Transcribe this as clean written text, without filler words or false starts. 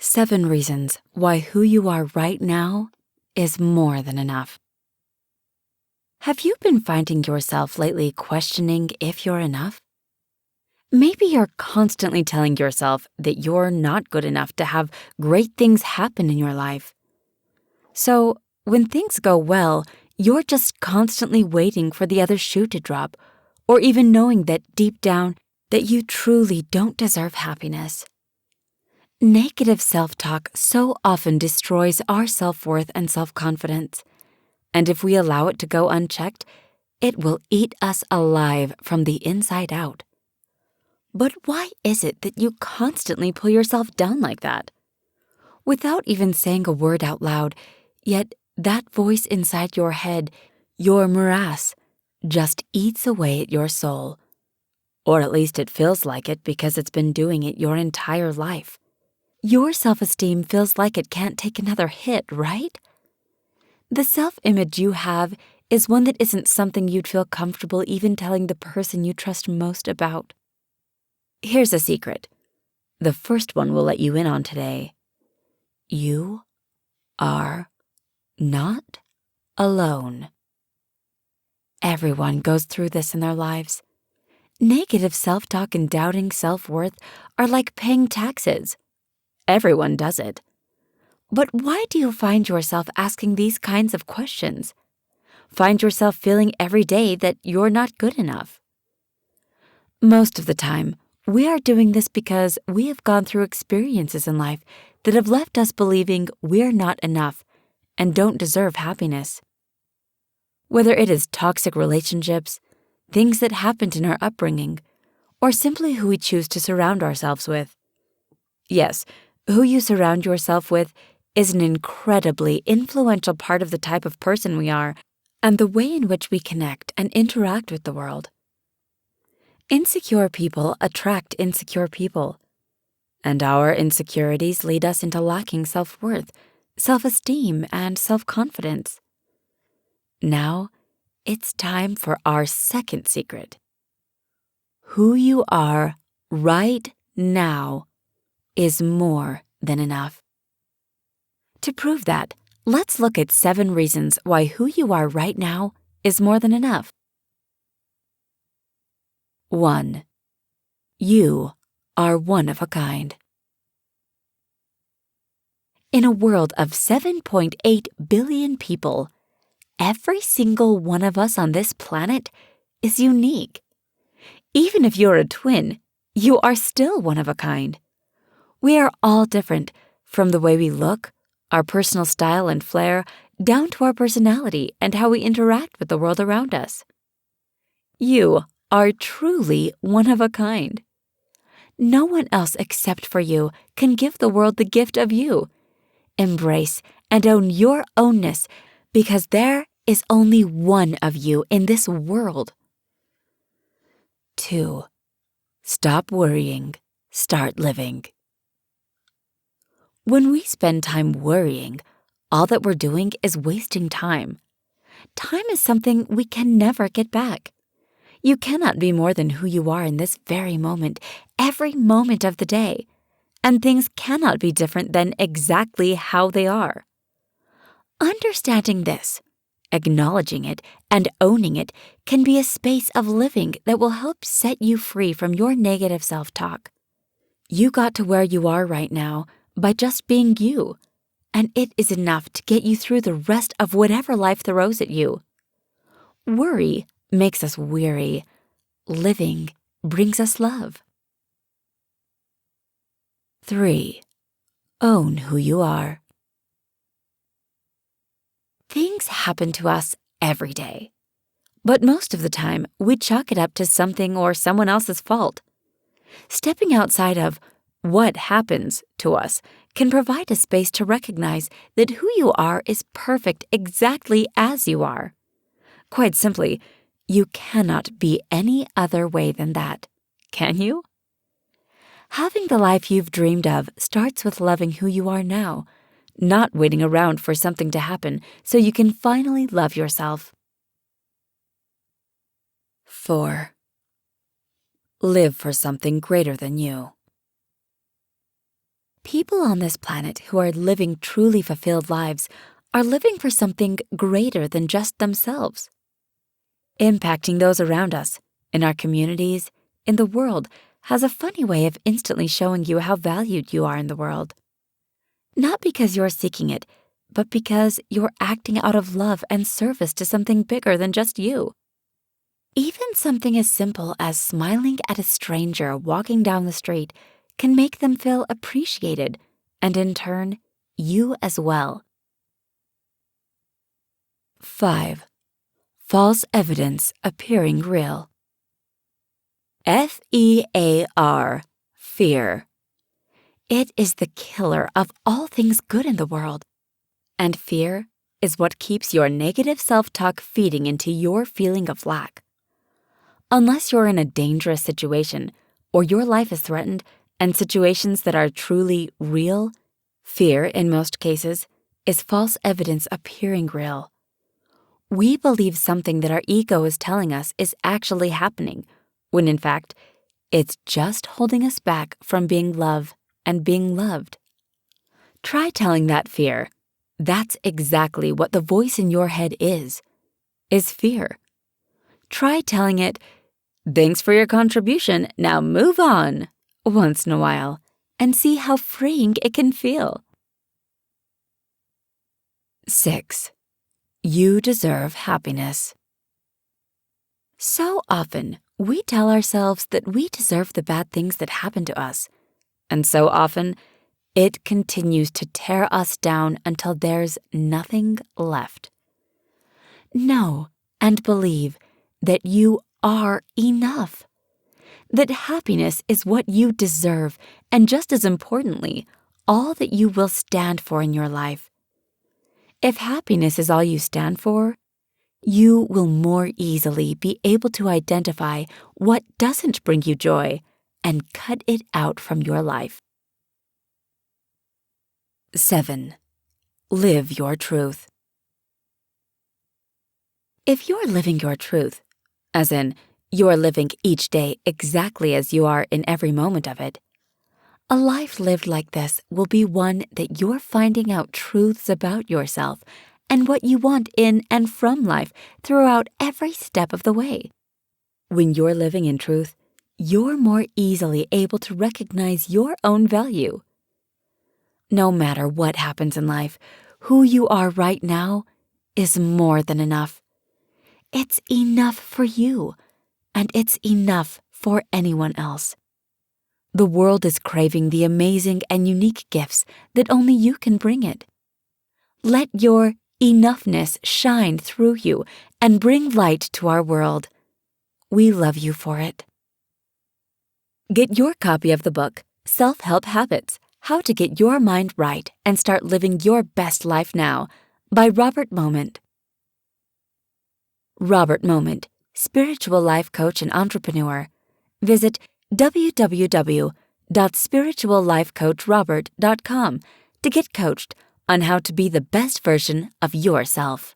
7 reasons why who you are right now is more than enough. Have you been finding yourself lately questioning if you're enough? Maybe you're constantly telling yourself that you're not good enough to have great things happen in your life. So, when things go well, you're just constantly waiting for the other shoe to drop, or even knowing that deep down that you truly don't deserve happiness. Negative self-talk so often destroys our self-worth and self-confidence, and if we allow it to go unchecked, it will eat us alive from the inside out. But why is it that you constantly pull yourself down like that? Without even saying a word out loud, yet that voice inside your head, your morass, just eats away at your soul. Or at least it feels like it because it's been doing it your entire life. Your self-esteem feels like it can't take another hit, right? The self-image you have is one that isn't something you'd feel comfortable even telling the person you trust most about. Here's a secret. The first one we'll let you in on today. You are not alone. Everyone goes through this in their lives. Negative self-talk and doubting self-worth are like paying taxes. Everyone does it. But why do you find yourself asking these kinds of questions? Find yourself feeling every day that you're not good enough? Most of the time, we are doing this because we have gone through experiences in life that have left us believing we're not enough and don't deserve happiness. Whether it is toxic relationships, things that happened in our upbringing, or simply who we choose to surround ourselves with. Yes, who you surround yourself with is an incredibly influential part of the type of person we are and the way in which we connect and interact with the world. Insecure people attract insecure people, and our insecurities lead us into lacking self-worth, self-esteem, and self-confidence. Now, it's time for our second secret. Who you are right now is more than enough. To prove that, let's look at 7 reasons why who you are right now is more than enough. 1. You are one of a kind. In a world of 7.8 billion people, every single one of us on this planet is unique. Even if you're a twin, you are still one of a kind. We are all different, from the way we look, our personal style and flair, down to our personality and how we interact with the world around us. You are truly one of a kind. No one else except for you can give the world the gift of you. Embrace and own your ownness because there is only one of you in this world. 2. Stop worrying, start living. When we spend time worrying, all that we're doing is wasting time. Time is something we can never get back. You cannot be more than who you are in this very moment, every moment of the day, and things cannot be different than exactly how they are. Understanding this, acknowledging it, and owning it can be a space of living that will help set you free from your negative self-talk. You got to where you are right now by just being you, and it is enough to get you through the rest of whatever life throws at you. Worry makes us weary. Living brings us love. 3. Own who you are. Things happen to us every day, but most of the time we chalk it up to something or someone else's fault. Stepping outside of what happens to us can provide a space to recognize that who you are is perfect exactly as you are. Quite simply, you cannot be any other way than that, can you? Having the life you've dreamed of starts with loving who you are now, not waiting around for something to happen so you can finally love yourself. 4. Live for something greater than you. People on this planet who are living truly fulfilled lives are living for something greater than just themselves. Impacting those around us, in our communities, in the world, has a funny way of instantly showing you how valued you are in the world. Not because you're seeking it, but because you're acting out of love and service to something bigger than just you. Even something as simple as smiling at a stranger walking down the street can make them feel appreciated, and in turn, you as well. 5. False evidence appearing real. F-E-A-R, fear. It is the killer of all things good in the world. And fear is what keeps your negative self-talk feeding into your feeling of lack. Unless you're in a dangerous situation or your life is threatened and situations that are truly real, fear, in most cases, is false evidence appearing real. We believe something that our ego is telling us is actually happening, when in fact, it's just holding us back from being loved and being loved. Try telling that fear, that's exactly what the voice in your head is fear. Try telling it, thanks for your contribution, now move on, once in a while, and see how freeing it can feel. 6. You deserve happiness. So often, we tell ourselves that we deserve the bad things that happen to us, and so often, it continues to tear us down until there's nothing left. Know and believe that you are enough, that happiness is what you deserve, and just as importantly, all that you will stand for in your life. If happiness is all you stand for, you will more easily be able to identify what doesn't bring you joy and cut it out from your life. 7. Live your truth. If you're living your truth, as in you're living each day exactly as you are in every moment of it, a life lived like this will be one that you're finding out truths about yourself and what you want in and from life throughout every step of the way. When you're living in truth, you're more easily able to recognize your own value. No matter what happens in life, who you are right now is more than enough. It's enough for you, and it's enough for anyone else. The world is craving the amazing and unique gifts that only you can bring it. Let your enoughness shine through you and bring light to our world. We love you for it. Get your copy of the book, Self-Help Habits: How to Get Your Mind Right and Start Living Your Best Life Now, by Robert Moment. Robert Moment, spiritual life coach and entrepreneur. Visit www.spirituallifecoachrobert.com to get coached on how to be the best version of yourself.